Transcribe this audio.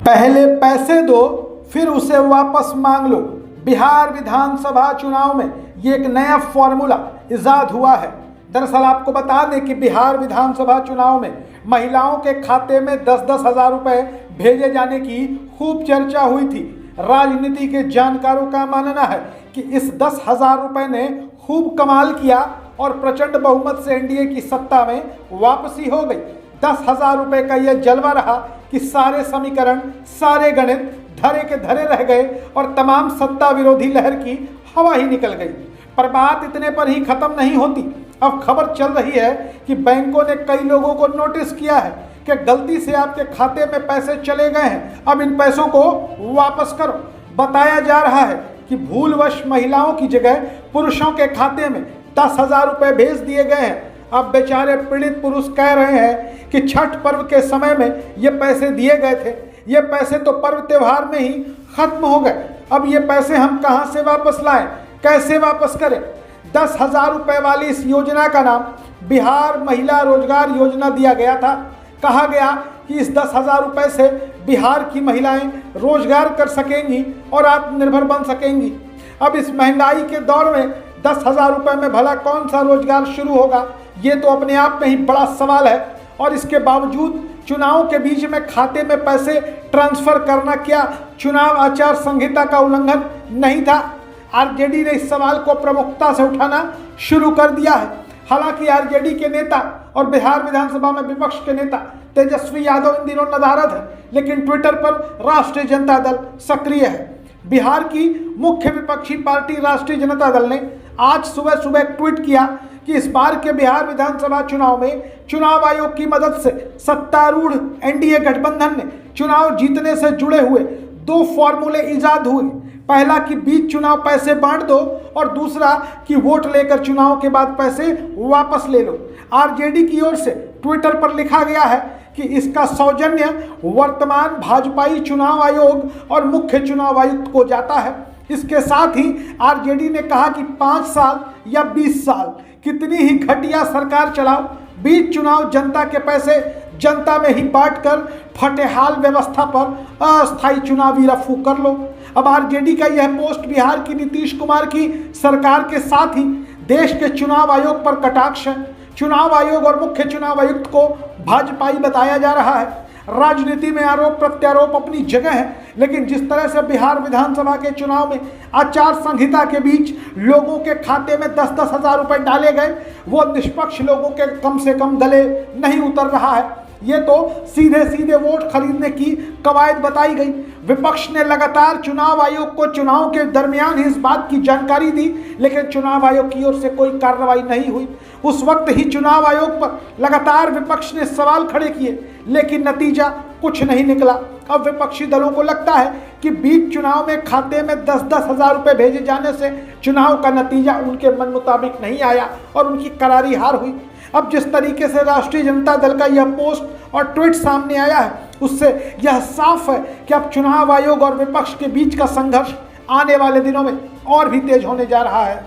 पहले पैसे दो फिर उसे वापस मांग लो। बिहार विधानसभा चुनाव में ये एक नया फॉर्मूला इजाद हुआ है। दरअसल आपको बता दें कि बिहार विधानसभा चुनाव में महिलाओं के खाते में 10-10 हज़ार रुपये भेजे जाने की खूब चर्चा हुई थी। राजनीति के जानकारों का मानना है कि इस 10 हज़ार रुपये ने खूब कमाल किया और प्रचंड बहुमत से एनडीए की सत्ता में वापसी हो गई। 10 हज़ार रुपये का यह जलवा रहा कि सारे समीकरण, सारे गणित धरे के धरे रह गए और तमाम सत्ता विरोधी लहर की हवा ही निकल गई। पर बात इतने पर ही खत्म नहीं होती। अब खबर चल रही है कि बैंकों ने कई लोगों को नोटिस किया है कि गलती से आपके खाते में पैसे चले गए हैं, अब इन पैसों को वापस करो। बताया जा रहा है कि भूलवश महिलाओं की जगह पुरुषों के खाते में 10 हज़ार रुपये भेज दिए गए हैं। अब बेचारे पीड़ित पुरुष कह रहे हैं कि छठ पर्व के समय में ये पैसे दिए गए थे, ये पैसे तो पर्व त्योहार में ही खत्म हो गए, अब ये पैसे हम कहाँ से वापस लाएं, कैसे वापस करें। 10 हज़ार रुपये वाली इस योजना का नाम बिहार महिला रोजगार योजना दिया गया था। कहा गया कि इस 10 हज़ार रुपये से बिहार की महिलाएं रोजगार कर सकेंगी और आत्मनिर्भर बन सकेंगी। अब इस महंगाई के दौर में 10 हज़ार रुपये में भला कौन सा रोजगार शुरू होगा, ये तो अपने आप में ही बड़ा सवाल है। और इसके बावजूद चुनाव के बीच में खाते में पैसे ट्रांसफर करना क्या चुनाव आचार संहिता का उल्लंघन नहीं था? आरजेडी ने इस सवाल को प्रमुखता से उठाना शुरू कर दिया है। हालांकि आरजेडी के नेता और बिहार विधानसभा में विपक्ष के नेता तेजस्वी यादव इन दिनों नदारद है, लेकिन ट्विटर पर राष्ट्रीय जनता दल सक्रिय है। बिहार की मुख्य विपक्षी पार्टी राष्ट्रीय जनता दल ने आज सुबह सुबह एक ट्वीट किया कि इस बार के बिहार विधानसभा चुनाव में चुनाव आयोग की मदद से सत्तारूढ़ एनडीए गठबंधन ने चुनाव जीतने से जुड़े हुए 2 फॉर्मूले इजाद हुए। पहला कि बीच चुनाव पैसे बांट दो और दूसरा कि वोट लेकर चुनाव के बाद पैसे वापस ले लो। आरजेडी की ओर से ट्विटर पर लिखा गया है कि इसका सौजन्य वर्तमान भाजपाई चुनाव आयोग और मुख्य चुनाव आयुक्त को जाता है। इसके साथ ही आरजेडी ने कहा कि 5 साल या 20 साल कितनी ही घटिया सरकार चलाओ, बीच चुनाव जनता के पैसे जनता में ही बांटकर फटेहाल व्यवस्था पर अस्थायी चुनावी रफू कर लो। अब आरजेडी का यह पोस्ट बिहार की नीतीश कुमार की सरकार के साथ ही देश के चुनाव आयोग पर कटाक्ष है। चुनाव आयोग और मुख्य चुनाव आयुक्त को भाजपाई बताया जा रहा है। राजनीति में आरोप प्रत्यारोप अपनी जगह है, लेकिन जिस तरह से बिहार विधानसभा के चुनाव में आचार संहिता के बीच लोगों के खाते में 10-10 हज़ार रुपये डाले गए, वो निष्पक्ष लोगों के कम से कम गले नहीं उतर रहा है। ये तो सीधे सीधे वोट खरीदने की कवायद बताई गई। विपक्ष ने लगातार चुनाव आयोग को चुनाव के दरमियान ही इस बात की जानकारी दी, लेकिन चुनाव आयोग की ओर से कोई कार्रवाई नहीं हुई। उस वक्त ही चुनाव आयोग पर लगातार विपक्ष ने सवाल खड़े किए, लेकिन नतीजा कुछ नहीं निकला। अब विपक्षी दलों को लगता है कि बीच चुनाव में खाते में 10-10 हज़ार रुपये भेजे जाने से चुनाव का नतीजा उनके मन मुताबिक नहीं आया और उनकी करारी हार हुई। अब जिस तरीके से राष्ट्रीय जनता दल का यह पोस्ट और ट्वीट सामने आया है, उससे यह साफ है कि अब चुनाव आयोग और विपक्ष के बीच का संघर्ष आने वाले दिनों में और भी तेज होने जा रहा है।